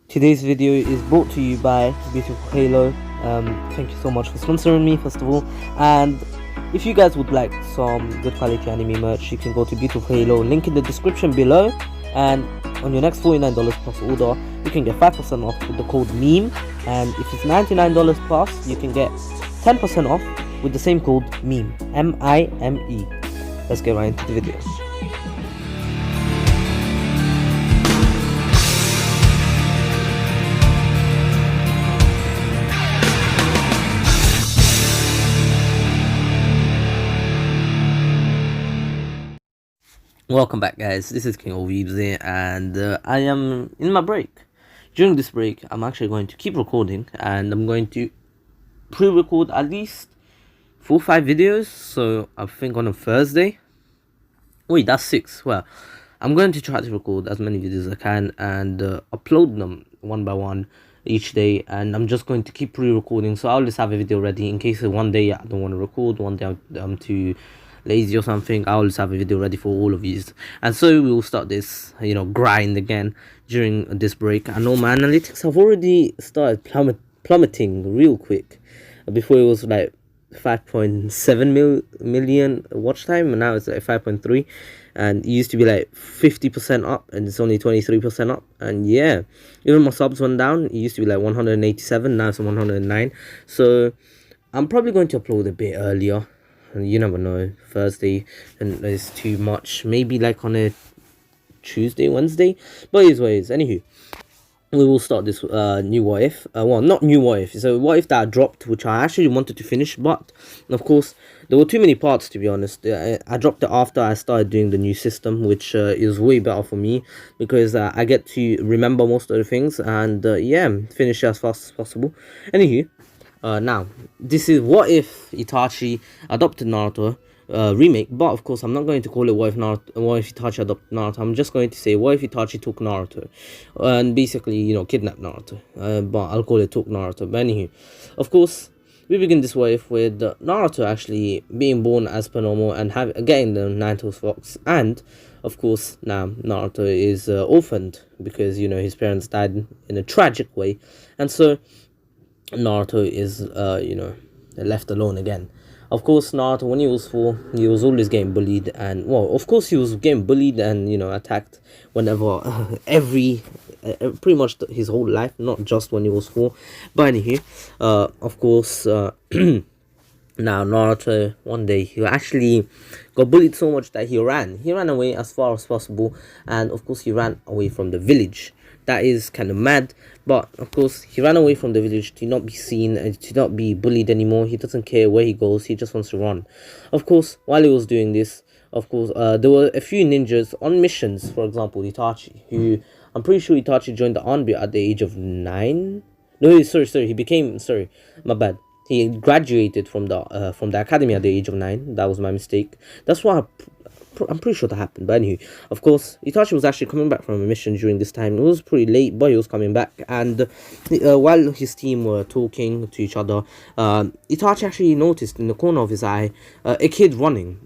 Today's video is brought to you by Beautiful Halo. Thank you so much for sponsoring me, first of all. And if you guys would like some good quality anime merch, you can go to Beautiful Halo, link in the description below. And on your next $49 plus order, you can get 5% off with the code MEME. And if it's $99 plus, you can get 10% off with the same code MEME, M-I-M-E. Let's get right into the video. Welcome back, guys. This is King of Weebs here, and I am in my break. During this break, I'm actually going to keep recording, and I'm going to pre-record at least 4 or 5 videos. So I think on a Thursday. Wait, that's 6. Well, I'm going to try to record as many videos as I can and upload them one by one each day. And I'm just going to keep pre-recording, so I'll just have a video ready in case one day I don't want to record, one day I'm too lazy or something. I'll just have a video ready for all of you, and so we will start this grind again during this break. I know my analytics have already started plummeting real quick. Before it was like 5.7 million watch time, and now it's like 5.3, and it used to be like 50% up, and it's only 23% up. And yeah, even my subs went down. It used to be like 187, now it's 109. So I'm probably going to upload a bit earlier. And you never know, Thursday and it's too much, maybe like on a Tuesday, Wednesday, but anyways, anywho, we will start this new what if, well, not new what if, so what if that I dropped, which I actually wanted to finish, but of course there were too many parts, to be honest. I dropped it after I started doing the new system, which is way better for me, because I get to remember most of the things, and yeah, finish it as fast as possible. Anywho, now this is what if Itachi adopted Naruto remake, but of course I'm not going to call it what if Itachi adopted Naruto. I'm just going to say what if Itachi took Naruto and basically kidnapped Naruto, but I'll call it took Naruto. But anywho, of course we begin this what if with Naruto actually being born as per normal and getting the Nine-Tails Fox, and of course now Naruto is orphaned because his parents died in a tragic way, and so Naruto is left alone again. Of course, Naruto, when he was 4, he was always getting bullied, and well, of course he was getting bullied and attacked whenever pretty much his whole life, not just when he was 4. But anyway, of course, now Naruto, one day he actually got bullied so much that he ran away as far as possible, and of course he ran away from the village. That is kind of mad, but of course he ran away from the village to not be seen and to not be bullied anymore. He doesn't care where he goes, he just wants to run. Of course, while he was doing this, of course, there were a few ninjas on missions. For example, Itachi, who I'm pretty sure Itachi joined the Anbu at the age of 9. No, sorry, my bad. He graduated from the academy at the age of 9. That was my mistake. That's why I'm pretty sure that happened. But anyway, of course, Itachi was actually coming back from a mission during this time. It was pretty late, but he was coming back. And while his team were talking to each other, Itachi actually noticed in the corner of his eye a kid running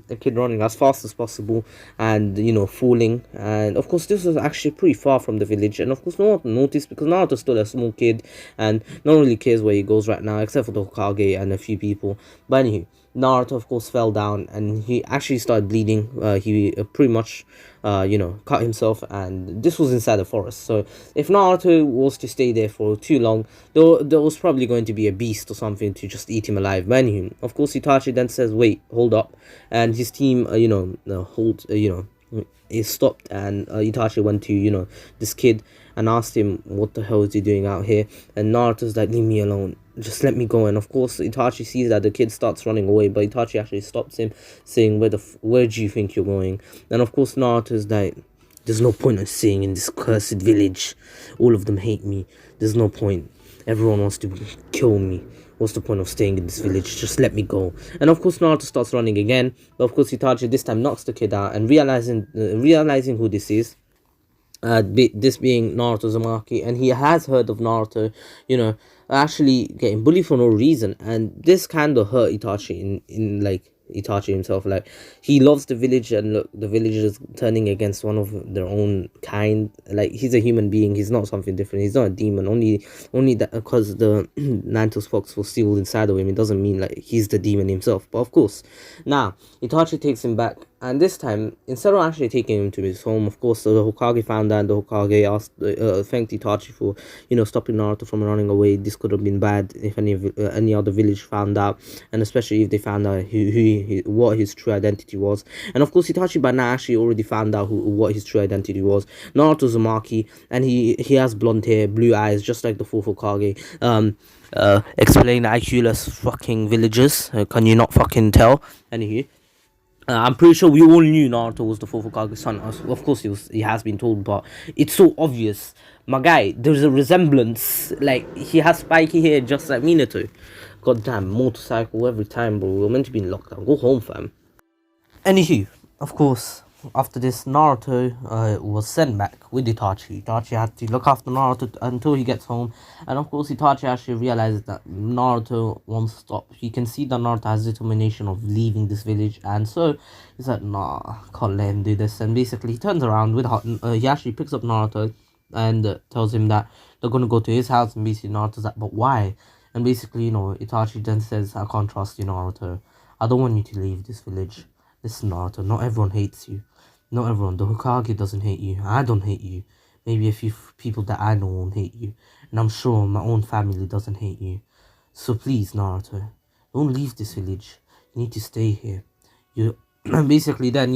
as fast as possible, and falling. And of course, this was actually pretty far from the village. And of course, no one noticed because Naruto's still a small kid and no one really cares where he goes right now, except for the Hokage and a few people. But anyway, Naruto of course fell down and he actually started bleeding. He pretty much cut himself, and this was inside the forest. So if Naruto was to stay there for too long, there was probably going to be a beast or something to just eat him alive. But anyway, of course Itachi then says, wait, hold up, and his team is stopped, and Itachi went to this kid and asked him what the hell is he doing out here, and Naruto's like, leave me alone, just let me go. And of course Itachi sees that the kid starts running away, but Itachi actually stops him, saying, where do you think you're going? And of course Naruto's like, there's no point in staying in this cursed village, all of them hate me, there's no point, everyone wants to kill me, what's the point of staying in this village, just let me go. And of course Naruto starts running again, but of course Itachi this time knocks the kid out, and realizing who this is, this being Naruto Uzumaki, and he has heard of Naruto actually getting bullied for no reason, and this kind of hurt Itachi in like Itachi himself. Like, he loves the village, and look, the village is turning against one of their own kind. Like, he's a human being. He's not something different. He's not a demon. Only that because the Nanto's fox was sealed inside of him, it doesn't mean like he's the demon himself. But of course, now Itachi takes him back, and this time, instead of actually taking him to his home, of course, the Hokage found out, and the Hokage asked, thanked Itachi for, stopping Naruto from running away. This could have been bad if any other village found out, and especially if they found out what his true identity was. And of course, Itachi by now actually already found out what his true identity was. Naruto's Uzumaki, and he has blonde hair, blue eyes, just like the fourth Hokage. Explain IQ-less fucking villagers. Can you not fucking tell? Anywho, I'm pretty sure we all knew Naruto was the fourth Hokage's son. Of course, he has been told, but it's so obvious. My guy, there's a resemblance. Like, he has spiky hair just like Minato. Goddamn, motorcycle every time, bro. We're meant to be in lockdown. Go home, fam. Anywho, of course, after this, Naruto was sent back with Itachi. Itachi had to look after Naruto until he gets home. And of course, Itachi actually realizes that Naruto won't stop. He can see that Naruto has determination of leaving this village. And so, he's like, nah, can't let him do this. And basically, he turns around with he actually picks up Naruto and tells him that they're going to go to his house. And basically, Naruto's like, but why? And basically, Itachi then says, I can't trust you, Naruto. I don't want you to leave this village. Listen, Naruto, not everyone hates you. Not everyone. The Hokage doesn't hate you. I don't hate you. Maybe a few people that I know won't hate you. And I'm sure my own family doesn't hate you. So please, Naruto, don't leave this village. You need to stay here. Basically then,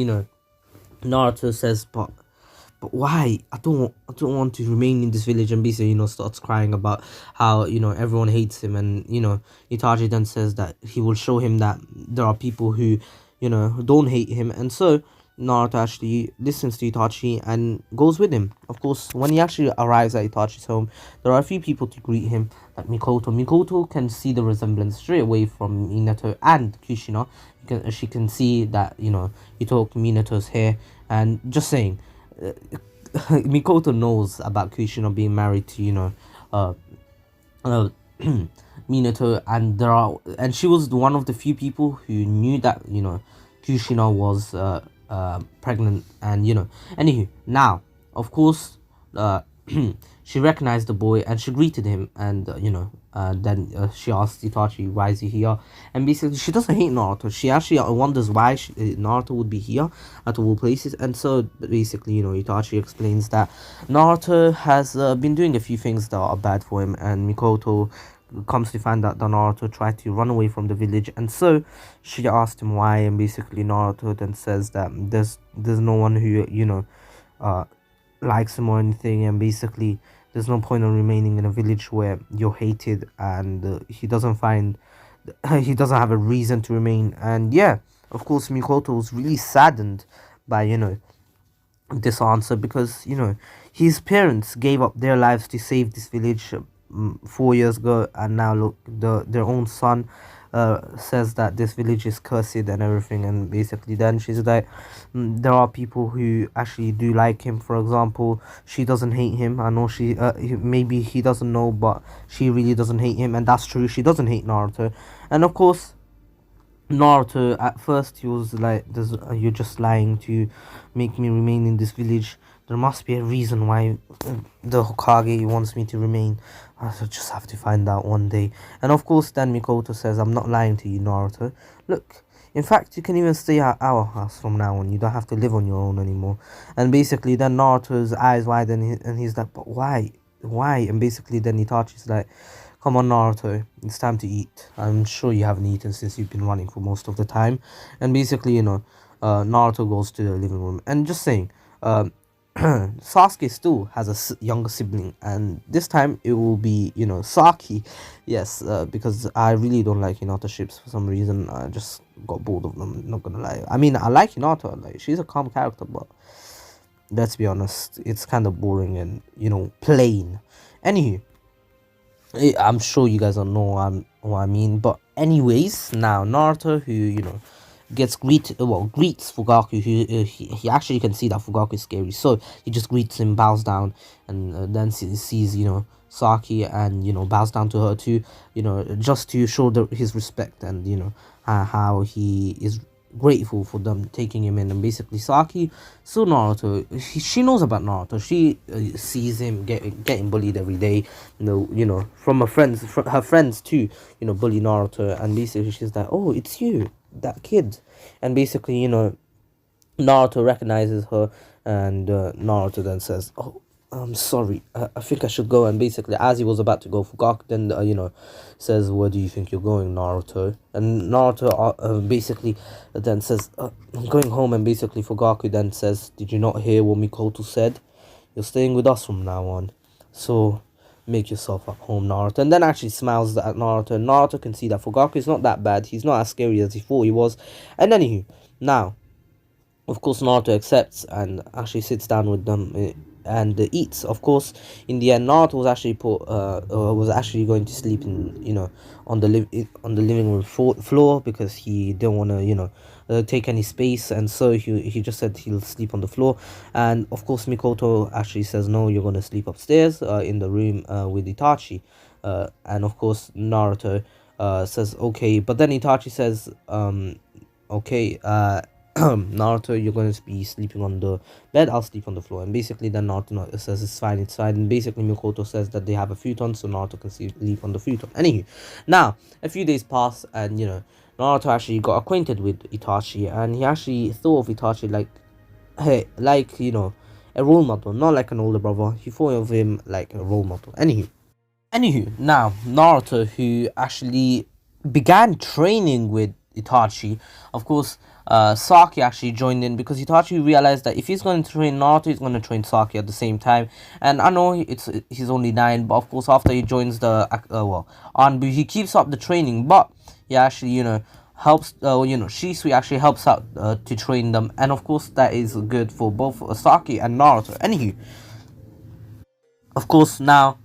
Naruto says, but why? I don't want to remain in this village. And basically, starts crying about how, everyone hates him. And, Itachi then says that he will show him that there are people who, don't hate him. And so Naruto actually listens to Itachi and goes with him. Of course, when he actually arrives at Itachi's home, there are a few people to greet him, like Mikoto. Mikoto can see the resemblance straight away from Minato and Kushina. She can see that, he took Minato's hair. And just saying, Mikoto knows about Kushina being married to, Minato, and she was one of the few people who knew that, Kushina was pregnant. And anywho, now of course she recognized the boy and she greeted him. And then she asked Itachi, why is he here? And basically, she doesn't hate Naruto. She actually wonders why Naruto would be here at all places. And so basically, Itachi explains that Naruto has been doing a few things that are bad for him. And Mikoto comes to find out that Naruto tried to run away from the village. And so she asked him why. And basically, Naruto then says that there's no one who likes him or anything. And basically, there's no point in remaining in a village where you're hated. And he doesn't have a reason to remain. And yeah, of course, Mikoto was really saddened by this answer, because his parents gave up their lives to save this village 4 years ago. And now look, their own son says that this village is cursed and everything. And basically then she's like, there are people who actually do like him. For example, she doesn't hate him. I know maybe he doesn't know, but she really doesn't hate him. And that's true, she doesn't hate Naruto. And of course, Naruto, at first he was like, you're just lying to make me remain in this village. There must be a reason why the Hokage wants me to remain. I just have to find out one day. And of course then Mikoto says, I'm not lying to you, Naruto. Look, in fact, you can even stay at our house from now on. You don't have to live on your own anymore. And basically then Naruto's eyes widen and he's like, but why? Why? And basically then Itachi's like, come on, Naruto, it's time to eat. I'm sure you haven't eaten since you've been running for most of the time. And basically, Naruto goes to the living room. And just saying, Sasuke still has a younger sibling, and this time it will be Saki. Yes, because I really don't like Hinata ships for some reason. I just got bored of them, not gonna lie. I mean, I like Hinata, like she's a calm character, but let's be honest, it's kind of boring and plain. Anywho, I'm sure you guys don't know what I mean, but anyways, now Naruto, who greets Fugaku. He actually can see that Fugaku is scary, so he just greets him, bows down, and then sees Saki, and bows down to her too, just to show his respect, and how he is grateful for them taking him in. And basically Saki saw Naruto. She knows about Naruto. She sees him getting bullied every day, from her friends too, bully Naruto. And basically she's like, oh, it's you, that kid. And basically Naruto recognizes her, and Naruto then says, oh, I'm sorry, I think I should go. And basically, as he was about to go, Fugaku then, says, where do you think you're going, Naruto? And Naruto basically then says, I'm going home. And basically, Fugaku then says, did you not hear what Mikoto said? You're staying with us from now on. So, make yourself at home, Naruto. And then actually smiles at Naruto. And Naruto can see that Fugaku is not that bad. He's not as scary as he thought he was. And anywho, now, of course, Naruto accepts and actually sits down with them and eats. Of course, in the end, Naruto was actually going to sleep on the living room floor, because he didn't want to take any space, and so he just said he'll sleep on the floor. And of course, Mikoto actually says, no, you're going to sleep upstairs in the room with Itachi. And of course, Naruto says okay, but then Itachi says okay, Naruto, you're going to be sleeping on the bed, I'll sleep on the floor. And basically then Naruto says it's fine. And basically Mikoto says that they have a futon, so Naruto can sleep on the futon. Anywho, now a few days pass, and Naruto actually got acquainted with Itachi, and he actually thought of Itachi like, hey, like a role model, not like an older brother. He thought of him like a role model. Anywho, now Naruto, who actually began training with Itachi, of course, Saki actually joined in, because Itachi realized that if he's going to train Naruto, he's going to train Saki at the same time. And I know he's only 9, but of course after he joins the Anbu, he keeps up the training, but he actually helps Shisui actually helps out to train them, and of course that is good for both Saki and Naruto. Anywho, of course, now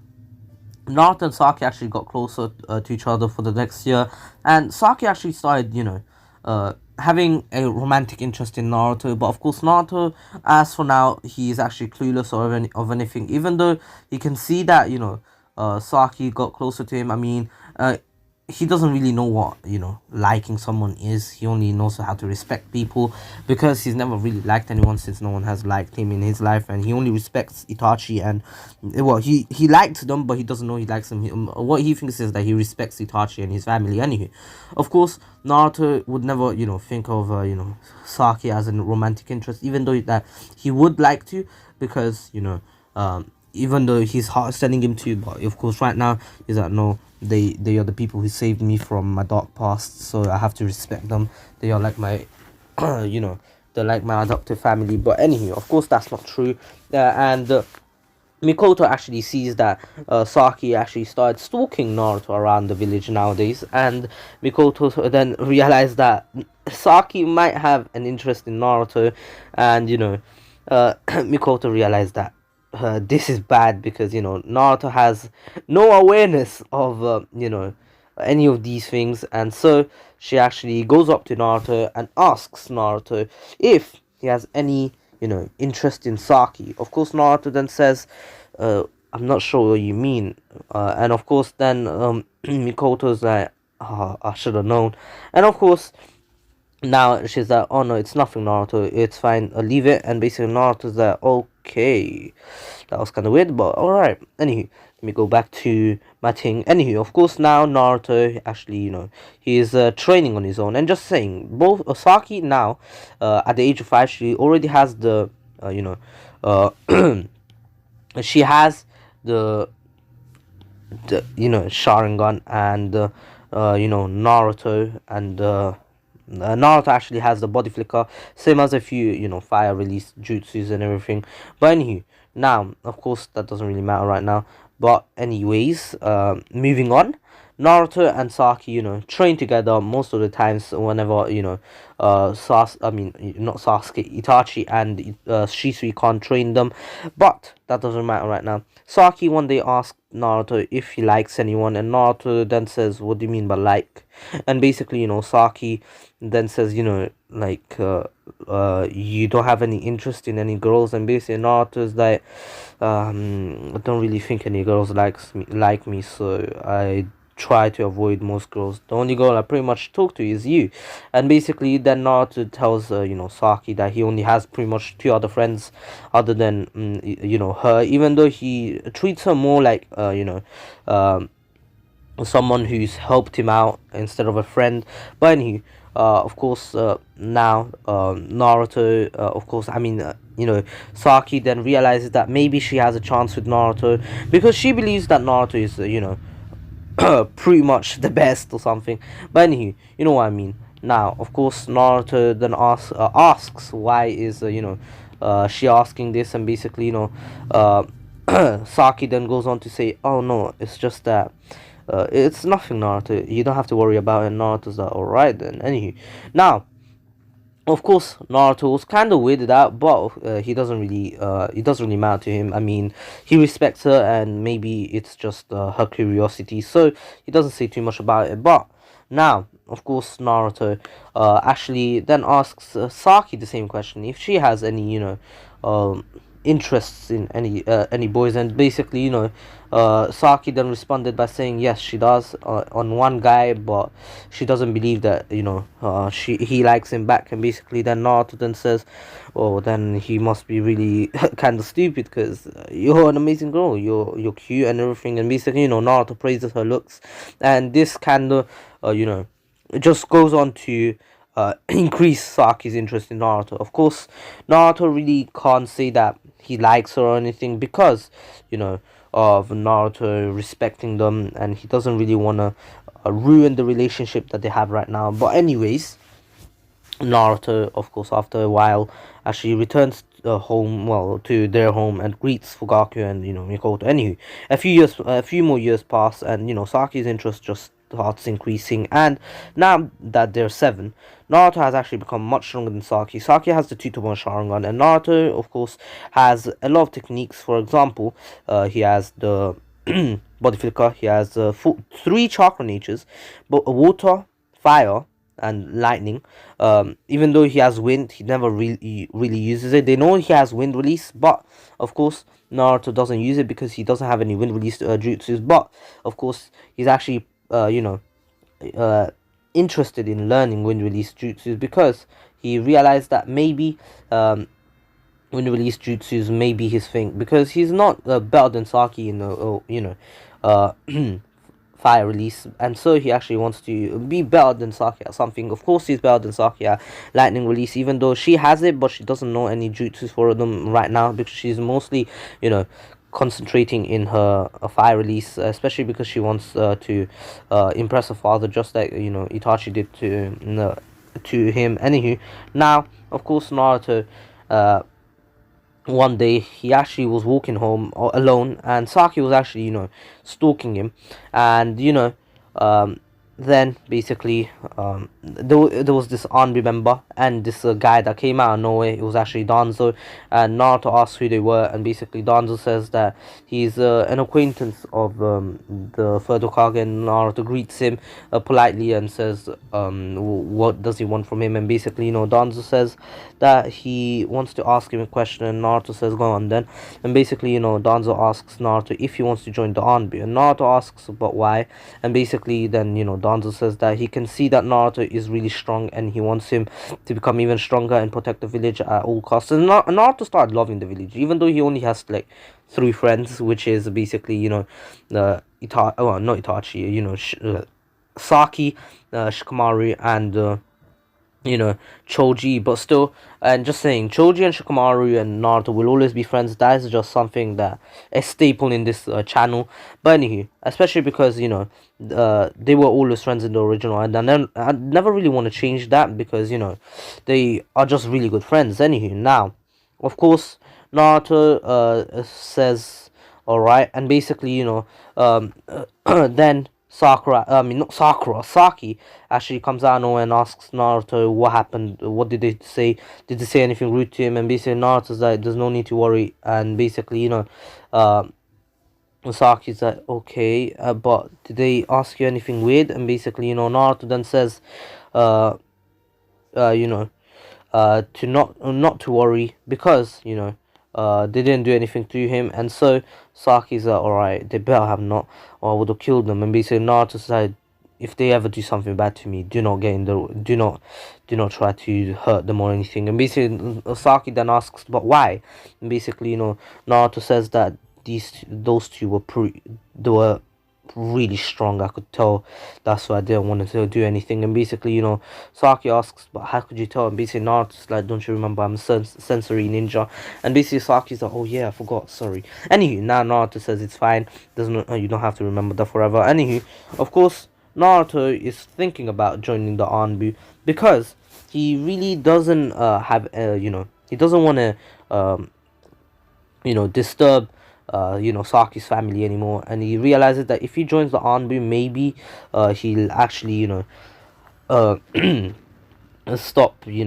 Naruto and Saki actually got closer to each other for the next year, and Saki actually started, having a romantic interest in Naruto. But of course, Naruto, as for now, he is actually clueless of anything, even though he can see that, Saki got closer to him. I mean, he doesn't really know what liking someone is. He only knows how to respect people, because he's never really liked anyone since no one has liked him in his life, and he only respects Itachi. And he liked them, but he doesn't know he likes them. What he thinks is that he respects Itachi and his family. Anyway, of course, Naruto would never think of Saki as a romantic interest, even though that he would like to, because even though his heart is telling him to. But of course right now he's like, no, they are the people who saved me from my dark past, so I have to respect them. They are like my they're like my adoptive family. But anyway, of course that's not true. And Mikoto actually sees that Saki actually started stalking Naruto around the village nowadays, and Mikoto then realized that Saki might have an interest in Naruto. And Mikoto realized that this is bad, because Naruto has no awareness of any of these things. And so she actually goes up to Naruto and asks Naruto if he has any interest in Saki. Of course, Naruto then says, I'm not sure what you mean. And of course then Mikoto's like, oh, I should have known. And of course now she's like, oh no, it's nothing, Naruto, it's fine, leave it. And basically Naruto's like, okay, that was kind of weird, but alright. Anywho, let me go back to my thing. Anywho, of course now Naruto actually he is training on his own. And just saying, both Saki now at the age of 5, she already has the she has the Sharingan. And Naruto and Naruto actually has the body flicker, same as a few fire release jutsus and everything. But anywho, now of course that doesn't really matter right now. But anyways, moving on. Naruto and Saki, train together most of the times whenever, not Sasuke, Itachi and Shisui can't train them, but that doesn't matter right now. Saki one day asked Naruto if he likes anyone, and Naruto then says, "What do you mean by like?" And basically, Saki then says, you don't have any interest in any girls, and basically Naruto's like, I don't really think any girls like me, so I try to avoid most girls. The only girl I pretty much talk to is you. And basically then Naruto tells Saki that he only has pretty much two other friends other than her, even though he treats her more like someone who's helped him out instead of a friend. But anyway, of course, now Naruto, of course, Saki then realizes that maybe she has a chance with Naruto because she believes that Naruto is, pretty much the best or something. But anyway, you know what I mean. Now, of course, Naruto then asks why is she asking this, and basically Saki then goes on to say, "Oh no, it's just that." It's nothing, Naruto. You don't have to worry about it. Naruto's like, alright then. Anywho, now, of course, Naruto was kind of weirded out, but it doesn't really matter to him. I mean, he respects her, and maybe it's just her curiosity, so he doesn't say too much about it. But now, of course, Naruto actually then asks Saki the same question if she has any, interests in any boys, and basically, Saki then responded by saying yes, she does on one guy, but she doesn't believe that he likes him back. And basically then Naruto then says, oh, then he must be really kind of stupid because you're an amazing girl, you're cute and everything. And basically, Naruto praises her looks, and this kind of it just goes on to increase Saki's interest in Naruto. Of course, Naruto really can't say that he likes her or anything because, of Naruto respecting them, and he doesn't really want to ruin the relationship that they have right now. But anyways, Naruto, of course, after a while, actually returns home, well, to their home, and greets Fugaku and Mikoto. Anywho, a few more years pass, and Saki's interest just starts increasing. And now that they're seven, Naruto has actually become much stronger than Saki. Saki has the Tutomo Sharingan, and Naruto, of course, has a lot of techniques. For example, he has the body flicker. He has three chakra natures, but water, fire, and lightning. Even though he has wind, he never really uses it. They know he has wind release, but of course Naruto doesn't use it because he doesn't have any wind release jutsus. But of course he's actually interested in learning wind release jutsus because he realized that maybe wind release jutsus may be his thing, because he's not better than Saki in fire release, and so he actually wants to be better than Saki at something. Of course he's better than Saki at lightning release, even though she has it, but she doesn't know any jutsus for them right now because she's mostly concentrating in her fire release, especially because she wants to impress her father, just like Itachi did to him. Anywho, now of course Naruto one day he actually was walking home alone, and Saki was actually stalking him. And then basically there was this Anbu member and this guy that came out of nowhere. It was actually Danzo, and Naruto asks who they were, and basically Danzo says that he's an acquaintance of the third Hokage, and Naruto greets him politely and says what does he want from him. And basically Danzo says that he wants to ask him a question, and Naruto says go on then. And basically Danzo asks Naruto if he wants to join the Anbu, and Naruto asks but why. And basically then Danzo says that he can see that Naruto is really strong, and he wants him to become even stronger and protect the village at all costs. And Naruto started loving the village, even though he only has like 3 friends, which is basically not Itachi, Saki, Shikamaru, and Choji. But still, and just saying, Choji and Shikamaru and Naruto will always be friends. That is just something that is staple in this channel. But anywho, especially because they were always friends in the original, and I never really want to change that because they are just really good friends. Anywho, now of course Naruto says alright, and basically then Sakura, I mean not Sakura, Saki actually comes out of nowhere and asks Naruto what happened, what did they say, did they say anything rude to him, and basically Naruto's like, there's no need to worry, and basically, uh, Saki's like, okay, but did they ask you anything weird, and basically, Naruto then says, uh, you know, to not to worry because they didn't do anything to him, and so Saki's like, all right, they better have not, or I would have killed them. And basically Naruto said, if they ever do something bad to me, do not get in the do not try to hurt them or anything. And basically Saki then asks, but why? And basically Naruto says that those two they were really strong. I could tell. That's why I didn't want to do anything. And basically, Saki asks, "But how could you tell?" And basically, Naruto's like, "Don't you remember? I'm a sensory ninja." And basically, Saki's like, "Oh yeah, I forgot. Sorry." Anywho, now Naruto says it's fine. Doesn't you don't have to remember that forever. Anywho, of course, Naruto is thinking about joining the Anbu because he really doesn't have he doesn't want to disturb Saki's family anymore, and he realizes that if he joins the Anbu, maybe he'll actually uh stop the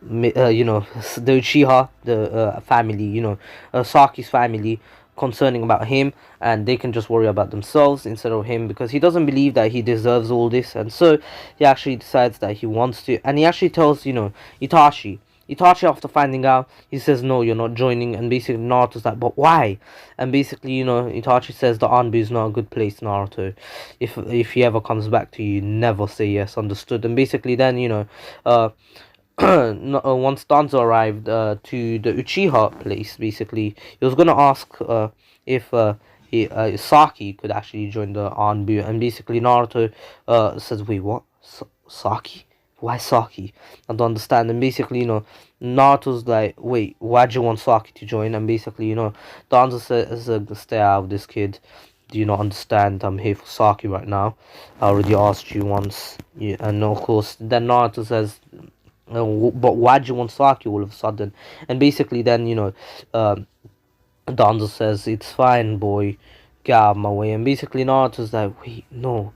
Uchiha, the family, Saki's family, concerning about him, and they can just worry about themselves instead of him, because he doesn't believe that he deserves all this. And so he actually decides that he wants to, and he actually tells Itachi, after finding out, he says, no, you're not joining. And basically Naruto's like, but why? And basically Itachi says the Anbu is not a good place, Naruto. If he ever comes back to you, never say yes, understood? And basically then once Danzo arrived to the Uchiha place, basically he was gonna ask if Saki could actually join the Anbu, and basically Naruto says, wait, what? Saki? Why Saki? I don't understand. And basically, Naruto's like, wait, why'd you want Saki to join? And basically, Danzo says, stay out of this, kid. Do you not understand? I'm here for Saki right now. I already asked you once. Yeah, and of course, then Naruto says, but why'd you want Saki all of a sudden? And basically, then, Danzo says, it's fine, boy. Get out of my way. And basically, Naruto's like, wait, no.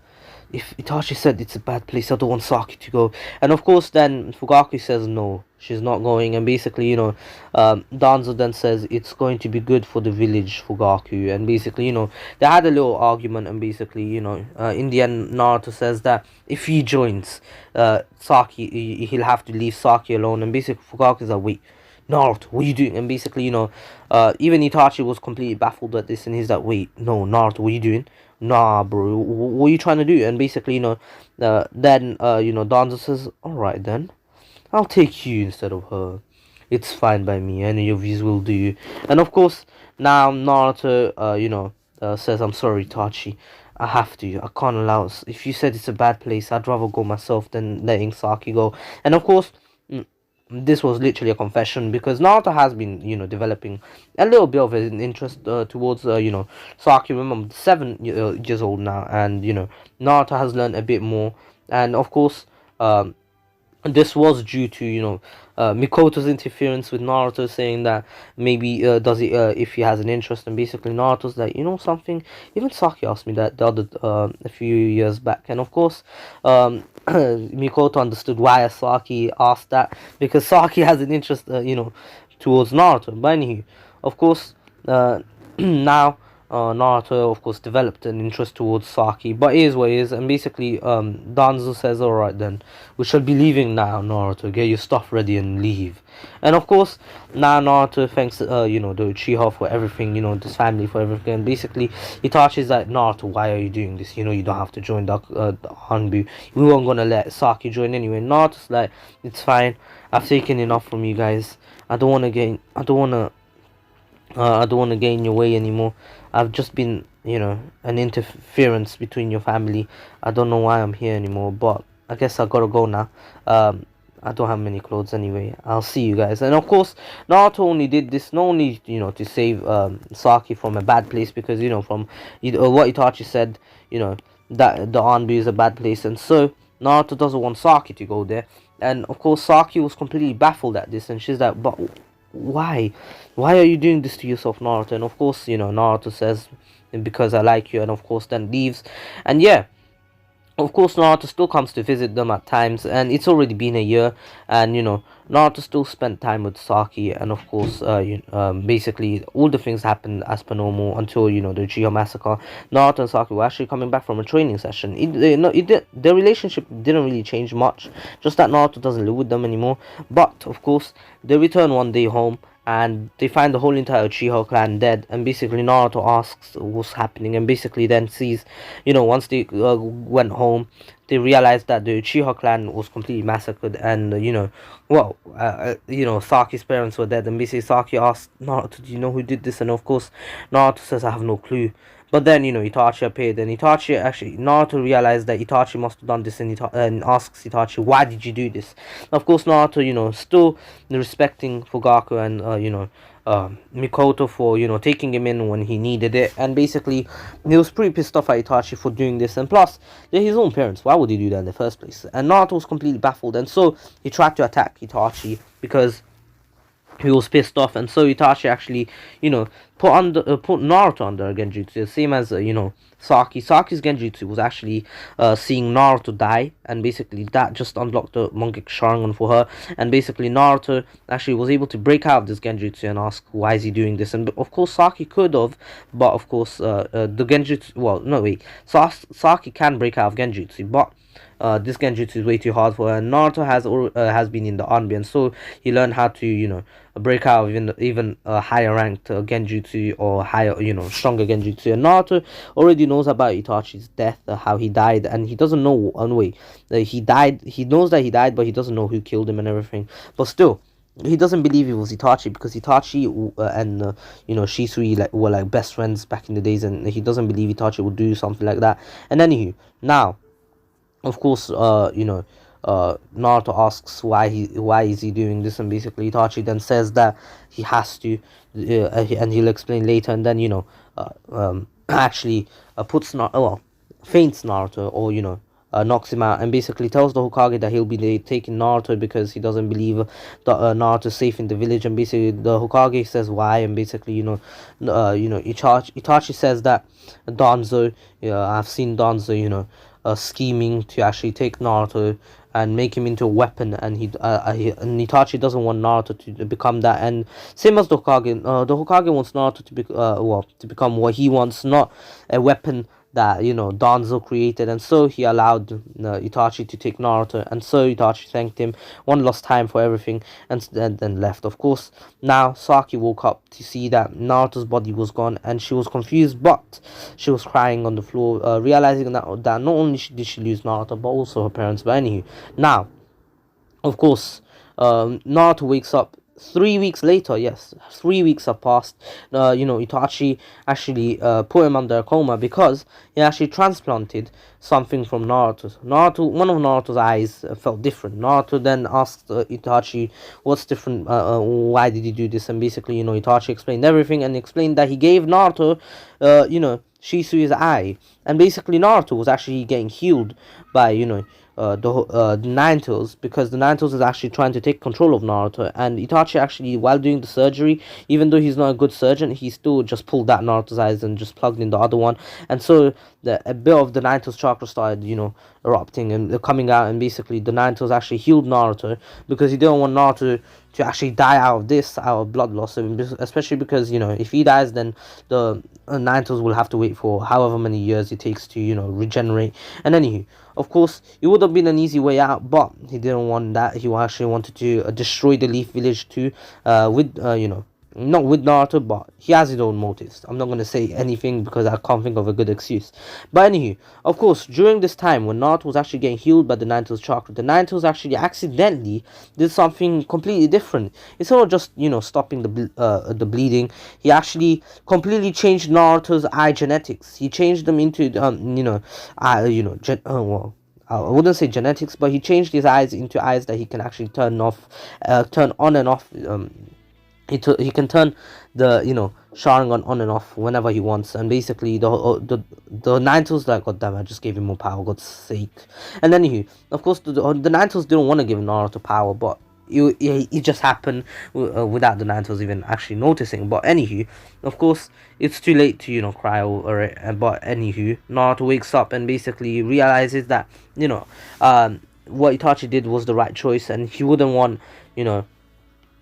If Itachi said it's a bad place, I don't want Saki to go. And of course, then Fugaku says no, she's not going. And basically, Danzo then says it's going to be good for the village, Fugaku. And basically, they had a little argument. And basically, in the end, Naruto says that if he joins Saki, he'll have to leave Saki alone. And basically, Fugaku's like, wait, Naruto, what are you doing? And basically, even Itachi was completely baffled at this, and he's like, wait, no, Naruto, what are you doing? Nah, bro, what are you trying to do? And basically, then Danzo says, alright then, I'll take you instead of her. It's fine by me, any of these will do. And of course, now Naruto, says, I'm sorry, Itachi. I have to. I can't allow. If you said it's a bad place, I'd rather go myself than letting Saki go. And of course, this was literally a confession, because Naruto has been, developing a little bit of an interest towards, Saki. Remember, 7 years old now, and Naruto has learned a bit more, and of course, this was due to Mikoto's interference with Naruto, saying that maybe does he if he has an interest. And basically Naruto's like, something, even Saki asked me that the other a few years back. And of course Mikoto understood why Saki asked that, because Saki has an interest towards Naruto. But anyway, of course now Naruto, of course, developed an interest towards Saki, but it is what it is. And basically, Danzo says, alright then, we shall be leaving now, Naruto. Get your stuff ready and leave. And of course, now Naruto thanks, the Uchiha for everything, this family for everything. And basically, Itachi's like, Naruto, why are you doing this? You don't have to join the Hanbu. We weren't gonna let Saki join anyway. Naruto's like, it's fine. I've taken enough from you guys. I don't want to get in your way anymore. I've just been, an interference between your family. I don't know why I'm here anymore, but I guess I gotta go now. I don't have many clothes anyway. I'll see you guys. And of course, Naruto only did this not only, to save Saki from a bad place, because, from what Itachi said, that the Anbu is a bad place. And so, Naruto doesn't want Saki to go there. And of course, Saki was completely baffled at this, and she's like, but why are you doing this to yourself, Naruto? And of course, Naruto says because I like you, and of course then leaves. And yeah, of course Naruto still comes to visit them at times, and it's already been a year. And Naruto still spent time with Saki, and of course basically all the things happened as per normal until the Uchiha massacre. Naruto and Saki were actually coming back from a training session. Their relationship didn't really change much, just that Naruto doesn't live with them anymore. But of course they return one day home, and they find the whole entire Uchiha clan dead. And basically Naruto asks what's happening, and basically then sees, once they went home, they realized that the Uchiha clan was completely massacred. And Saki's parents were dead. And basically Saki asked Naruto, do you know who did this? And of course Naruto says, I have no clue. But then, Itachi appeared, and Naruto realized that Itachi must have done this, and asks Itachi, why did you do this? Of course, Naruto, still respecting Fugaku and, Mikoto for, taking him in when he needed it. And basically, he was pretty pissed off at Itachi for doing this. And plus, they're his own parents. Why would he do that in the first place? And Naruto was completely baffled. And so, he tried to attack Itachi because he was pissed off. And so Itachi actually, put Naruto under a genjutsu, same as Saki. Saki's genjutsu was actually seeing Naruto die, and basically that just unlocked the Mangekyo Sharingan for her. And basically Naruto actually was able to break out of this genjutsu and ask, why is he doing this? And of course Saki could have, but of course the genjutsu, well, no wait, Saki can break out of genjutsu, but this genjutsu is way too hard for her. And Naruto has been in the Anbu, and so he learned how to break out of even higher ranked genjutsu, or higher stronger genjutsu. And Naruto already knows about Itachi's death, how he died, and he doesn't know he died. He knows that he died, but he doesn't know who killed him and everything. But still, he doesn't believe it was Itachi, because Itachi and Shisui were like best friends back in the days, and he doesn't believe Itachi would do something like that. And anywho, now of course Naruto asks why is he doing this, and basically Itachi then says that he has to, and he'll explain later. And then actually faints Naruto, or knocks him out, and basically tells the Hokage that he'll be taking Naruto because he doesn't believe that Naruto's safe in the village. And basically the Hokage says why, and basically Itachi says that Danzo, I've seen Danzo scheming to actually take Naruto and make him into a weapon, and and Itachi doesn't want Naruto to become that. And same as the Hokage wants Naruto to become what he wants, not a weapon that Danzo created. And so he allowed Itachi to take Naruto, and so Itachi thanked him one last time for everything, and then left. Of course, now Saki woke up to see that Naruto's body was gone, and she was confused, but she was crying on the floor, realizing that not only did she lose Naruto, but also her parents. But anywho, now of course Naruto wakes up 3 weeks later. Yes, 3 weeks have passed. Itachi actually put him under a coma because he actually transplanted something from Naruto. One of Naruto's eyes felt different. Naruto then asked Itachi, what's different, why did he do this? And basically Itachi explained everything, and explained that he gave Naruto Shisui's eye. And basically Naruto was actually getting healed by the Nine Tails, because the Nine Tails is actually trying to take control of Naruto. And Itachi actually, while doing the surgery, even though he's not a good surgeon, he still just pulled out Naruto's eyes and just plugged in the other one. And so a bit of the Nine Tails chakra started erupting and coming out, and basically the Nine Tails actually healed Naruto, because he didn't want Naruto to actually die out of blood loss, especially because if he dies, then the Nine Tails will have to wait for however many years it takes to regenerate. And anywho, of course, it would have been an easy way out, but he didn't want that. He actually wanted to destroy the Leaf Village too, with not with Naruto, but he has his own motives. I'm not going to say anything because I can't think of a good excuse. But anywho, of course, during this time when Naruto was actually getting healed by the Nine Tails chakra, the Nine Tails actually accidentally did something completely different. Instead of just stopping the bleeding, he actually completely changed Naruto's eye genetics. He changed them into I wouldn't say genetics, but he changed his eyes into eyes that he can actually turn on and off. He can turn the Sharingan on and off whenever he wants. And basically the Nine Tails, like, god damn, I just gave him more power, god's sake. And anywho, of course the Nine Tails didn't want to give Naruto power, but it just happened without the Naruto's even actually noticing. But anywho, of course, it's too late to cry over it. But anywho, Naruto wakes up and basically realizes that what Itachi did was the right choice, and he wouldn't want you know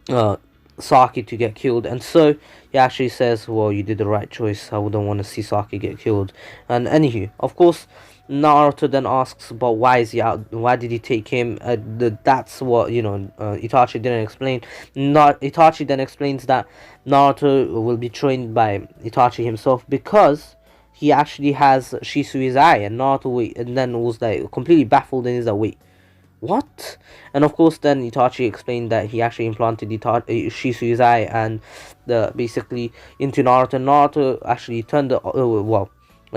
uh, Saki to get killed, and so he actually says, "Well, you did the right choice. I wouldn't want to see Saki get killed." And anywho, of course, Naruto then asks, "But why is he out? Why did he take him?" That's what Itachi didn't explain. Not Itachi then explains that Naruto will be trained by Itachi himself because he actually has Shisui's eye, and Naruto and then was like completely baffled and is like, "Wait, what?" And of course then Itachi explained that he actually implanted Shisui's eye and the basically into Naruto. Naruto actually turned the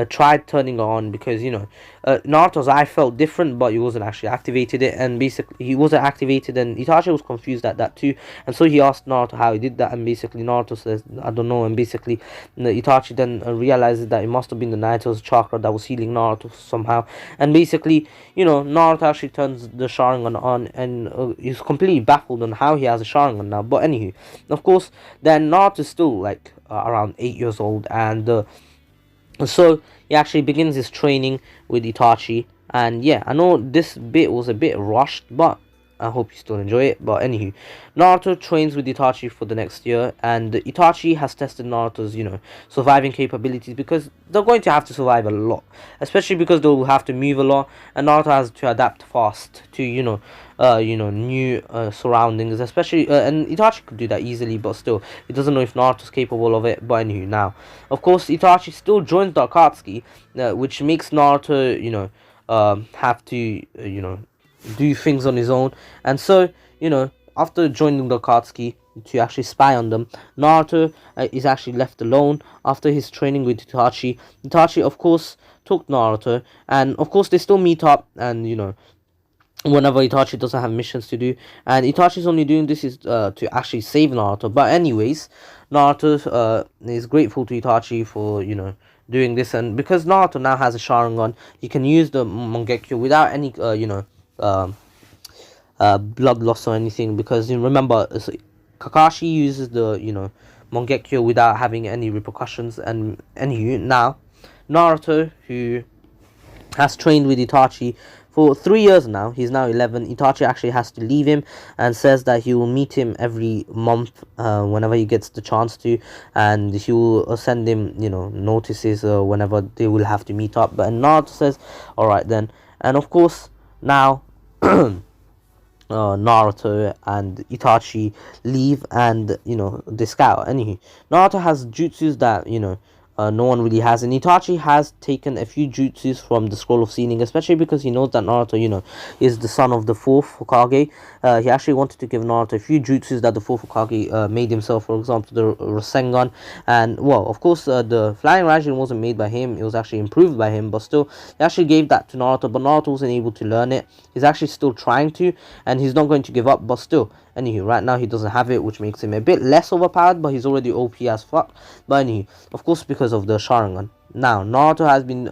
tried turning it on because Naruto's eye felt different, but he wasn't actually activated it, and basically he wasn't activated, and Itachi was confused at that too, and so he asked Naruto how he did that, and basically Naruto says, "I don't know," and basically Itachi then realizes that it must have been the Naruto's chakra that was healing Naruto somehow, and basically Naruto actually turns the Sharingan on, and he's completely baffled on how he has a Sharingan now. But anywho, of course, then Naruto is still like around 8 years old, and so he actually begins his training with Itachi, and yeah, I know this bit was a bit rushed, but I hope you still enjoy it. But anywho, Naruto trains with Itachi for the next year, and Itachi has tested Naruto's surviving capabilities, because they're going to have to survive a lot, especially because they'll have to move a lot, and Naruto has to adapt fast to new surroundings, especially and Itachi could do that easily, but still he doesn't know if Naruto's capable of it. But anywho, now of course Itachi still joins the Akatsuki, which makes Naruto have to do things on his own, and so after joining the Akatsuki to actually spy on them, Naruto is actually left alone after his training with Itachi. Itachi of course took Naruto, and of course they still meet up, and whenever Itachi doesn't have missions to do, and Itachi's only doing this is to actually save Naruto. But anyways, Naruto is grateful to Itachi for doing this, and because Naruto now has a Sharingan, he can use the Mangekyo without any blood loss or anything, because remember Kakashi uses the Mangekyo without having any repercussions. And anywho, now Naruto, who has trained with Itachi for 3 years now, he's now 11. Itachi actually has to leave him and says that he will meet him every month whenever he gets the chance to, and he will send him notices whenever they will have to meet up. But Naruto says, "Alright then." And of course now Naruto and Itachi leave, and they scout. Anyway, Naruto has jutsus that no one really has, and Itachi has taken a few jutsus from the Scroll of Seeing, especially because he knows that Naruto is the son of the fourth Hokage. He actually wanted to give Naruto a few jutsus that the fourth Hokage made himself, for example the Rasengan, and well, of course the Flying Raijin wasn't made by him, it was actually improved by him, but still he actually gave that to Naruto, but Naruto wasn't able to learn it. He's actually still trying to, and he's not going to give up, but still. Anywho, right now he doesn't have it, which makes him a bit less overpowered, but he's already OP as fuck. But anywho, of course, because of the Sharingan. Now, Naruto has been,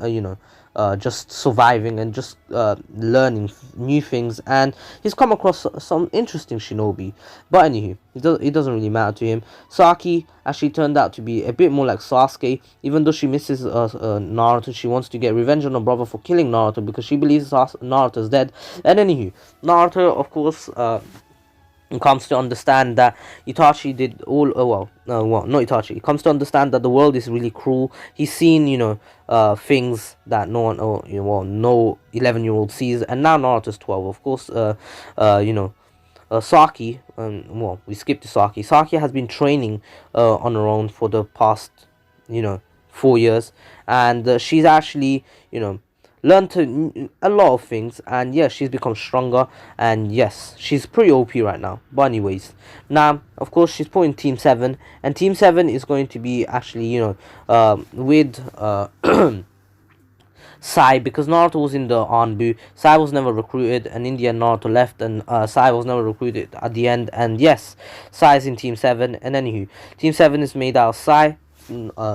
just surviving and just learning new things, and he's come across some interesting shinobi. But anywho, it doesn't really matter to him. Saki actually turned out to be a bit more like Sasuke. Even though she misses Naruto, she wants to get revenge on her brother for killing Naruto because she believes Naruto's dead. And anywho, Naruto, of course, comes to understand that Itachi did all not Itachi. He comes to understand that the world is really cruel. He's seen things that no one no 11-year-old sees, and now Naruto's 12. Of course, Saki, we skipped to Saki. Saki has been training on her own for the past 4 years, and she's actually learned a lot of things, and yes, she's become stronger, and yes, she's pretty OP right now. But anyways, now of course she's put in Team 7, and Team 7 is going to be actually with Sai, because Naruto was in the Anbu. Sai was never recruited, and in the end Naruto left, and Sai was never recruited at the end, and yes, Sai is in Team 7. And anywho, Team 7 is made out of Sai,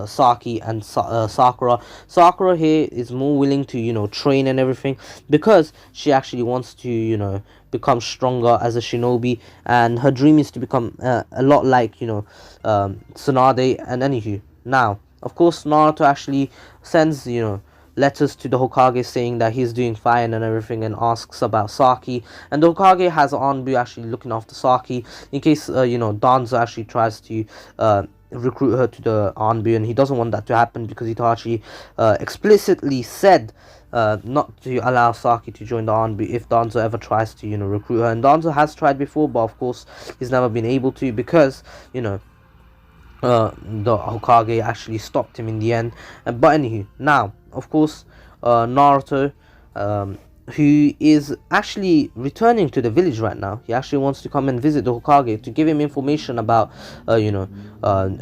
Saki and Sakura. Sakura here is more willing to, train and everything, because she actually wants to, become stronger as a shinobi, and her dream is to become a lot like, Tsunade. And anywho, now of course Naruto actually sends, letters to the Hokage saying that he's doing fine and everything, and asks about Saki. And the Hokage has Anbu actually looking after Saki in case, Danzo actually tries to recruit her to the Anbu, and he doesn't want that to happen because Itachi explicitly said not to allow Saki to join the Anbu if Danzo ever tries to, recruit her. And Danzo has tried before, but of course he's never been able to, because, the Hokage actually stopped him in the end. But anywho, now of course, Naruto, who is actually returning to the village right now. He actually wants to come and visit the Hokage to give him information about, a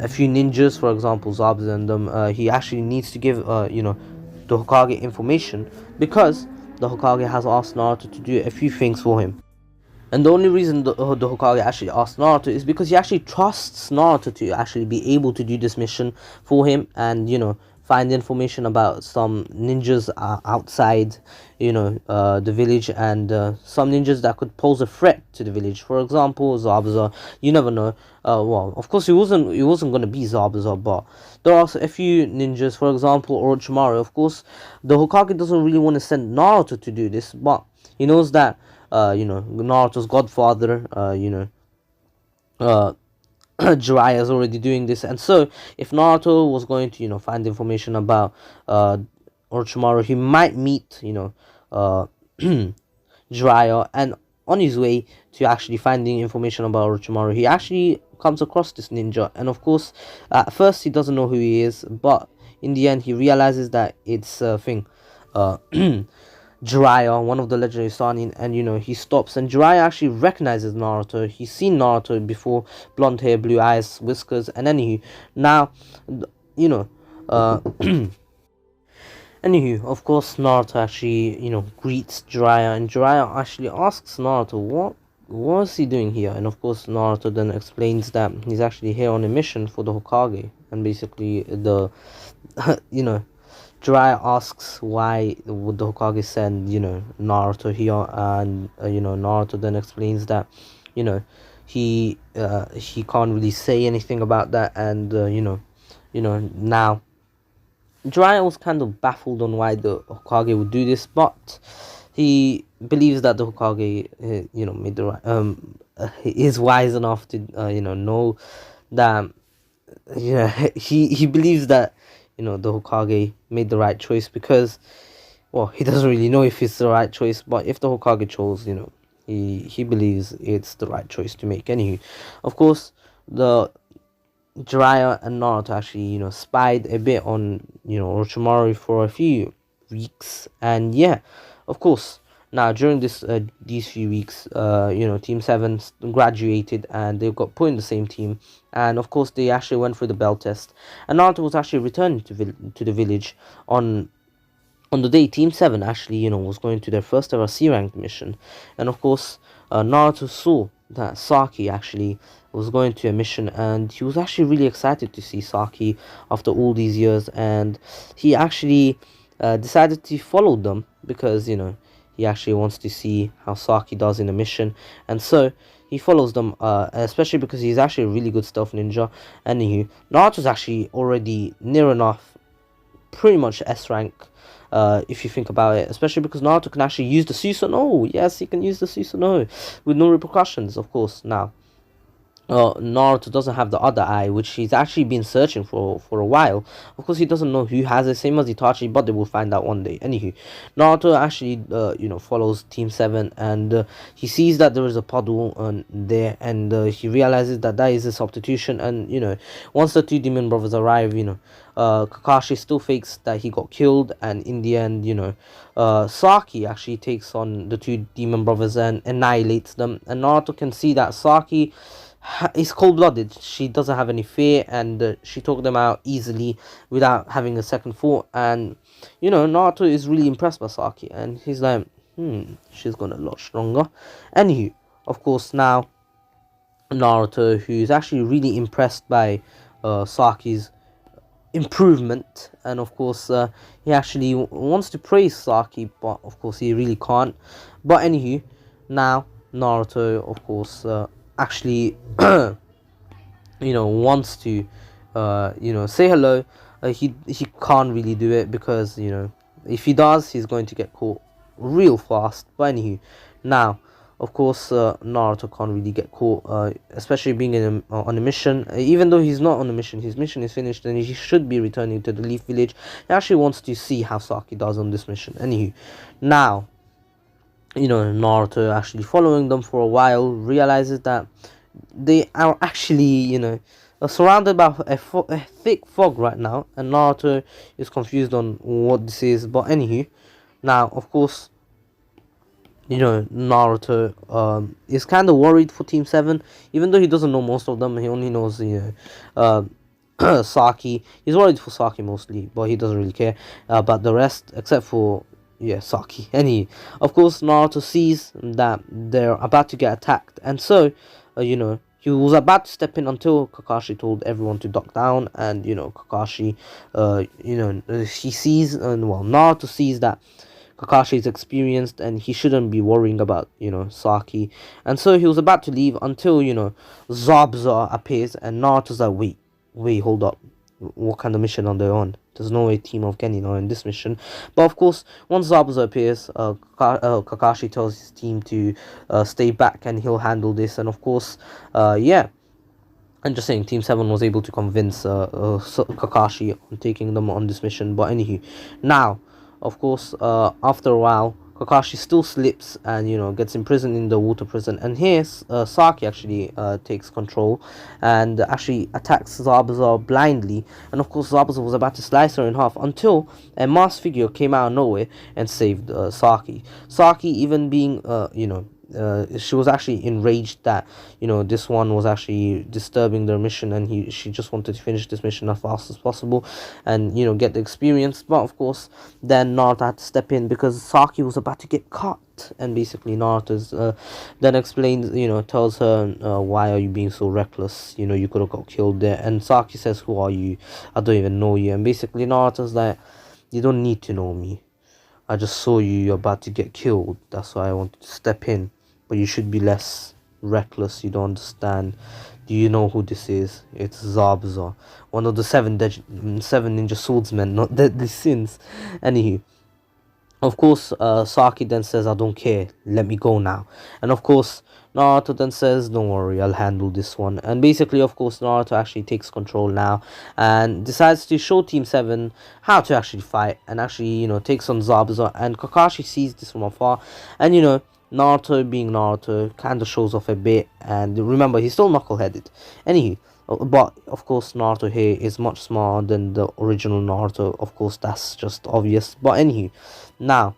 few ninjas, for example, Zabuza and them. He actually needs to give, the Hokage information, because the Hokage has asked Naruto to do a few things for him. And the only reason the Hokage actually asked Naruto is because he actually trusts Naruto to actually be able to do this mission for him, and, find information about some ninjas outside, the village, and some ninjas that could pose a threat to the village. For example, Zabuza. You never know. Well, of course, he wasn't gonna be Zabuza, but there are a few ninjas. For example, Orochimaru. Of course, the Hokage doesn't really want to send Naruto to do this, but he knows that, Naruto's godfather, Jiraiya is already doing this. And so if Naruto was going to, find information about Orochimaru, he might meet, Jiraiya, and on his way to actually finding information about Orochimaru, he actually comes across this ninja. And of course, at first he doesn't know who he is, but in the end he realizes that it's a thing, Jiraiya, one of the legendary Sanin. And he stops, and Jiraiya actually recognizes Naruto. He's seen Naruto before, blonde hair, blue eyes, whiskers. And anywho, now, anywho, of course, Naruto actually, greets Jiraiya, and Jiraiya actually asks Naruto what was he doing here. And of course, Naruto then explains that he's actually here on a mission for the Hokage, and basically the, Jiraiya asks why would the Hokage send, Naruto here, and Naruto then explains that, he can't really say anything about that. And now Jiraiya was kind of baffled on why the Hokage would do this, but he believes that the Hokage, made the right, is wise enough to, know that, he believes that, the Hokage made the right choice, because, well, he doesn't really know if it's the right choice, but if the Hokage chose, he believes it's the right choice to make. Anywho, of course, the Jiraiya and Naruto actually, spied a bit on, Orochimaru for a few weeks. And yeah, of course, now during these few weeks, Team 7 graduated, and they got put in the same team. And of course, they actually went through the bell test, and Naruto was actually returning to the village on the day Team 7 actually, was going to their first ever C-ranked mission. And of course, Naruto saw that Saki actually was going to a mission, and he was actually really excited to see Saki after all these years. And he actually decided to follow them, because, he actually wants to see how Saki does in a mission. And so he follows them, especially because he's actually a really good stealth ninja. Anywho, Naruto's actually already near enough pretty much S rank, if you think about it, especially because Naruto can actually use the Susanoo. Yes, he can use the Susanoo with no repercussions, of course. Now, Naruto doesn't have the other eye, which he's actually been searching for a while. Of course, he doesn't know who has it, same as Itachi, but they will find out one day. Anywho, Naruto actually, follows Team 7, and he sees that there is a puddle there, and he realizes that is a substitution. And once the two demon brothers arrive, Kakashi still fakes that he got killed, and in the end, Saki actually takes on the two demon brothers and annihilates them. And Naruto can see that Saki is cold-blooded. She doesn't have any fear, and she took them out easily without having a second thought. And Naruto is really impressed by Saki, and he's like, she's gonna a lot stronger. Anywho, of course, now Naruto, who's actually really impressed by Saki's improvement, and of course he actually wants to praise Saki, but of course he really can't. But anywho, now Naruto of course actually wants to say hello. He can't really do it because if he does, he's going to get caught real fast. But anywho, now of course Naruto can't really get caught, especially being on a mission. Even though he's not on a mission, his mission is finished and he should be returning to the Leaf Village. He actually wants to see how Saki does on this mission. Anywho, now Naruto actually following them for a while realizes that they are actually surrounded by a thick fog right now, and Naruto is confused on what this is. But anywho, now of course Naruto is kind of worried for Team 7, even though he doesn't know most of them. He only knows Saki. He's worried for Saki mostly, but he doesn't really care about the rest except for Saki. And of course Naruto sees that they're about to get attacked, and so he was about to step in until Kakashi told everyone to duck down. And Kakashi he sees, and well, Naruto sees that Kakashi is experienced and he shouldn't be worrying about Saki, and so he was about to leave until Zabuza appears, and Naruto's like, wait, hold up, what kind of mission are they on? There's no way Team of Genin are in this mission. But of course, once Zabuza appears, Kakashi tells his team to stay back and he'll handle this. And of course, I'm just saying, Team 7 was able to convince Kakashi on taking them on this mission. But anywho, now, of course, after a while, Kakashi still slips and gets imprisoned in the water prison, and here Saki actually takes control and actually attacks Zabuza blindly. And of course Zabuza was about to slice her in half until a masked figure came out of nowhere and saved Saki. Saki, even being she was actually enraged that this one was actually disturbing their mission, and she just wanted to finish this mission as fast as possible and get the experience. But of course then Naruto had to step in because Saki was about to get cut, and basically Naruto's then explains, tells her, why are you being so reckless, you could have got killed there. And Saki says, who are you? I don't even know you. And basically Naruto's like, you don't need to know me, I just saw you're about to get killed, that's why I wanted to step in. But you should be less reckless, you don't understand. Do you know who this is? It's Zabuza, one of the seven ninja swordsmen, not deadly sins. Anywho, of course, Saki then says, I don't care, let me go now. And of course, Naruto then says, don't worry, I'll handle this one. And basically, of course, Naruto actually takes control now and decides to show Team 7 how to actually fight, and actually, takes on Zabuza. And Kakashi sees this from afar, and Naruto, being Naruto, kind of shows off a bit. And remember, he's still knuckle-headed. Anywho, but of course Naruto here is much smarter than the original Naruto. Of course, that's just obvious. But anywho, now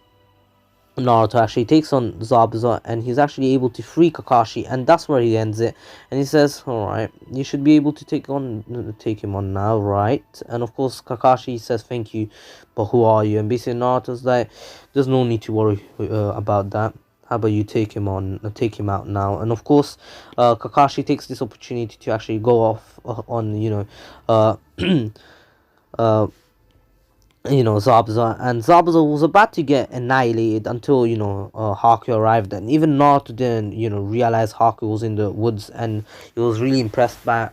Naruto actually takes on Zabuza, and he's actually able to free Kakashi, and that's where he ends it. And he says, alright, you should be able to take him on now, right? And of course Kakashi says, thank you, but who are you? And basically Naruto's like, there's no need to worry about that. How about you take him out now? And of course, Kakashi takes this opportunity to actually go off on Zabuza, and Zabuza was about to get annihilated until Haku arrived. And even Naruto didn't realize Haku was in the woods, and he was really impressed by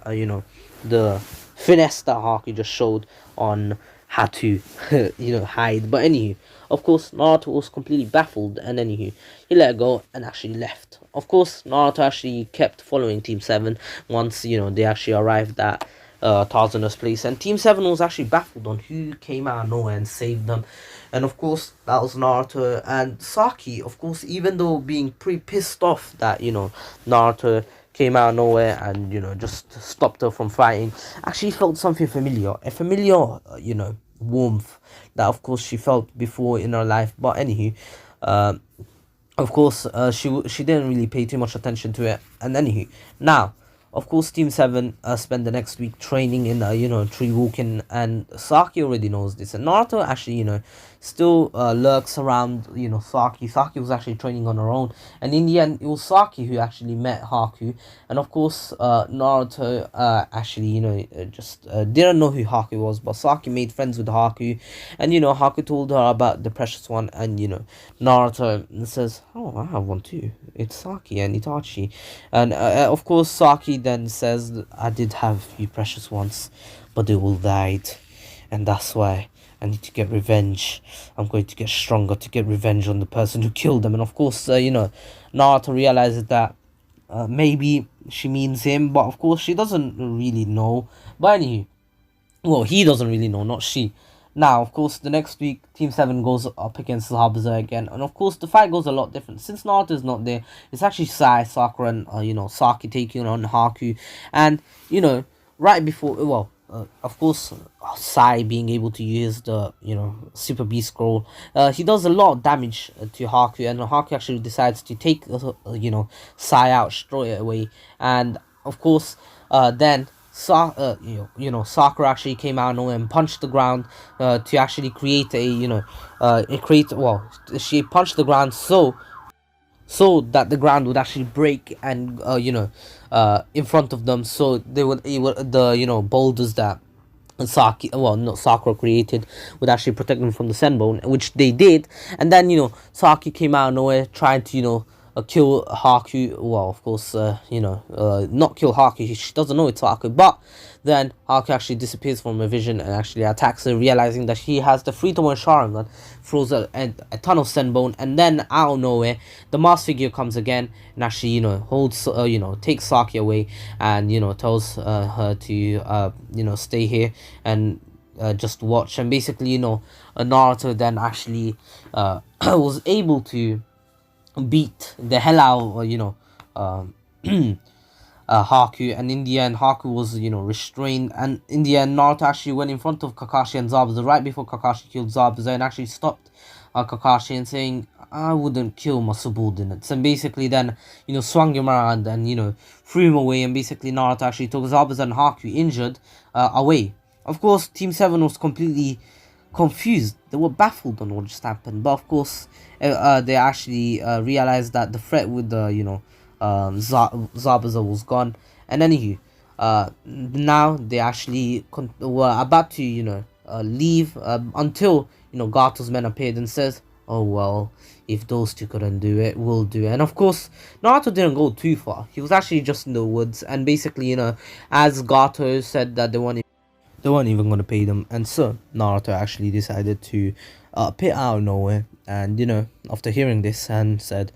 the finesse that Haku just showed on how to hide. But anywho, of course Naruto was completely baffled, and anywho, he let go and actually left. Of course Naruto actually kept following Team 7 once they actually arrived at Tazuna's place, and Team 7 was actually baffled on who came out of nowhere and saved them. And of course that was Naruto. And Saki, of course, even though being pretty pissed off that Naruto came out of nowhere and just stopped her from fighting, actually felt something familiar, a familiar warmth that of course she felt before in her life. But anywho, of course she didn't really pay too much attention to it. And anywho, now of course Team 7 spent the next week training in tree walking, and Saki already knows this, and Naruto actually still lurks around, Saki. Saki was actually training on her own, and in the end, it was Saki who actually met Haku. And of course, Naruto actually, just didn't know who Haku was, but Saki made friends with Haku, and Haku told her about the precious one, and Naruto says, "Oh, I have one too. It's Saki and Itachi," and of course, Saki then says, "I did have a few precious ones, but they all died, and that's why I need to get revenge. I'm going to get stronger to get revenge on the person who killed them." And of course, Naruto realizes that maybe she means him, but of course she doesn't really know. But anyway, well, he doesn't really know, not she. Now, of course, the next week, Team 7 goes up against Zabuza again. And of course, the fight goes a lot different. Since Naruto's not there, it's actually Sakura, and, Saki taking on Haku. And, right before, well, of course, Sai being able to use the, Super Beast Scroll, he does a lot of damage to Haku. And Haku actually decides to take, Sai out straight away. And, of course, then Sakura actually came out and punched the ground to actually create she punched the ground so that the ground would actually break and in front of them, so they would the boulders that Sakura created would actually protect them from the Senbone, which they did. And then Saki came out of nowhere trying to kill Haku. Well, of course, not kill Haku. She doesn't know it's Haku, but then Haku actually disappears from her vision and actually attacks her, realizing that she has the 3-to-1 Sharingan, throws a ton of Senbone, and then out of nowhere, the mask figure comes again and actually holds takes Saki away and tells her to stay here and just watch. And basically Naruto then actually was able to beat the hell out of Haku, and in the end Haku was restrained, and in the end Naruto actually went in front of Kakashi and Zabuza right before Kakashi killed Zabuza, and actually stopped Kakashi and saying, "I wouldn't kill my subordinates," and basically then swung him around and threw him away, and basically Naruto actually took Zabuza and Haku injured away. Of course, Team 7 was completely confused. They were baffled on what just happened, but of course they actually realized that the threat with the Zabuza was gone. And anywho, now they actually were about to leave until Gato's men appeared and says, "Oh well, if those two couldn't do it, we'll do it." And of course, Naruto didn't go too far. He was actually just in the woods, and basically as Gato said that they weren't even going to pay them, and so Naruto actually decided to appear out of nowhere, and after hearing this, and said,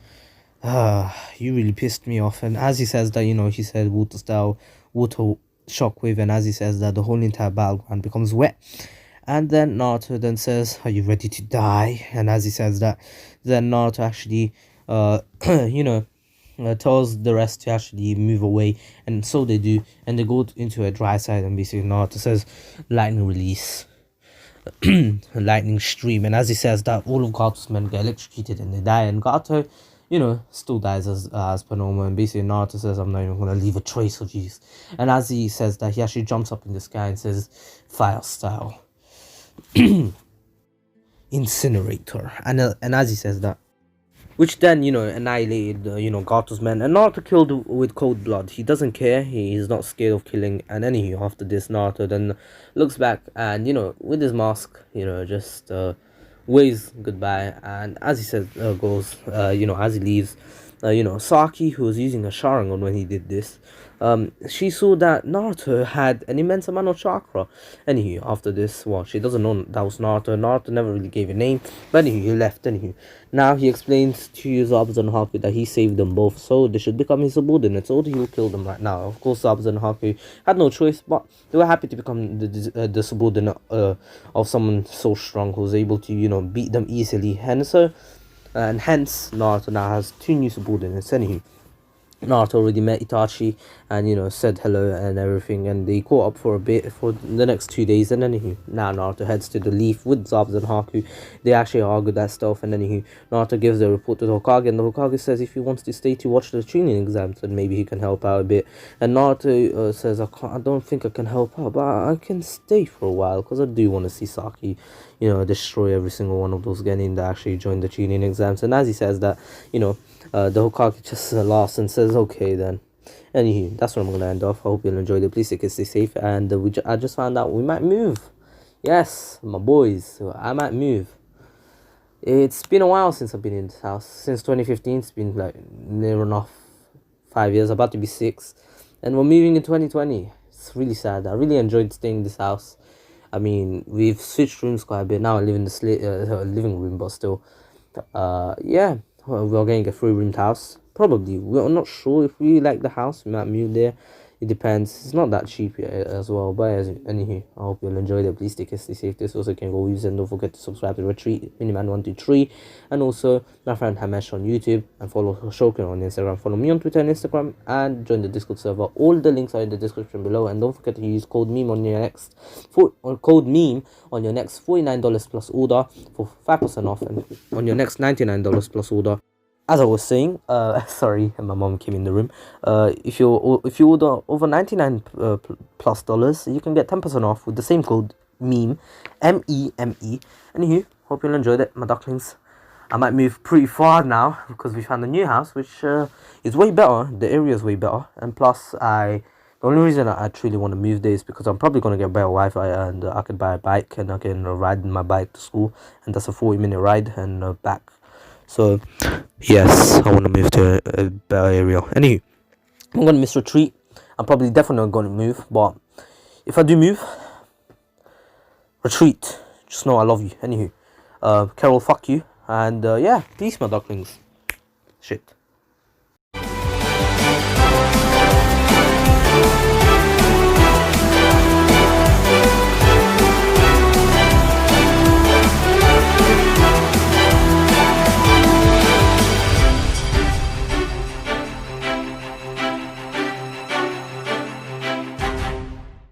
"You really pissed me off." And as he says that, he said water style, water shockwave, and as he says that, the whole entire battleground becomes wet. And then Naruto then says, "Are you ready to die?" And as he says that, then Naruto actually tells the rest to actually move away, and so they do, and they go into a dry side, and basically Naruto says, "Lightning release." Lightning stream, and as he says that, all of Gato's men get electrocuted and they die, and Gato still dies as per normal, and basically Naruto says, "I'm not even going to leave a trace of you." And as he says that, he actually jumps up in the sky and says, "Fire style." Incinerator, and as he says that, which then annihilated Gato's men, and Naruto killed with cold blood. He doesn't care. He's not scared of killing. And anywho, after this, Naruto then looks back and with his mask just waves goodbye, and as he says goes as he leaves, Saki, who was using a Sharingan when he did this, she saw that Naruto had an immense amount of chakra. Anywho, after this, well, she doesn't know that was Naruto. Naruto never really gave a name, but anywho, he left. Anywho, now he explains to Zabuza and Haku that he saved them both, so they should become his subordinates, or he will kill them right now. Of course, Zabuza and Haku had no choice, but they were happy to become the subordinate of someone so strong who was able to beat them easily, and so. And hence, Naruto now has 2 new subordinates. Anywho, Naruto already met Itachi, and said hello and everything, and they caught up for a bit for the next 2 days, and then now Naruto heads to the Leaf with Zabuza and Haku. They actually argue that stuff, and then Naruto gives the report to the Hokage, and the Hokage says if he wants to stay to watch the training exams, then maybe he can help out a bit. And Naruto says, I don't think I can help out, but I can stay for a while because I do want to see Saki destroy every single one of those genin that actually joined the training exams. And as he says that, the Hokage just laughs and says, okay then. Anywho, that's where I'm going to end off. I hope you'll enjoy it. Please stay safe. And I just found out we might move. Yes, my boys, I might move. It's been a while since I've been in this house. Since 2015, it's been like near enough 5 years, about to be 6. And we're moving in 2020. It's really sad. I really enjoyed staying in this house. I mean, we've switched rooms quite a bit. Now I live in the living room, but still. Yeah, we're getting a 3-roomed house. Probably. We're not sure if we like the house. We might move there. It depends. It's not that cheap as well. But anyway, I hope you'll enjoy it. Please stay safe. This also can go use, and don't forget to subscribe to Ratreet, Miniman123, and also my friend Hxmesh on YouTube, and follow Shokin on Instagram. Follow me on Twitter and Instagram, and join the Discord server. All the links are in the description below, and don't forget to use code meme on your next $49 plus order for 5% off, and on your next $99 plus order. As I was saying, sorry, my mom came in the room. If you order over $99 plus dollars, you can get 10% off with the same code meme, MEME. Anywho, hope you'll enjoy it, my ducklings. I might move pretty far now because we found a new house, which is way better. The area is way better, and plus, the only reason I truly want to move there is because I'm probably gonna get better Wi-Fi, and I could buy a bike, and I can ride my bike to school, and that's a 40-minute ride and back. So, yes, I want to move to a better area. Anyway, I'm going to miss Retreat. I'm probably definitely not going to move. But if I do move, Retreat, just know I love you. Anywho, Carol, fuck you. And yeah, peace, my ducklings. Shit.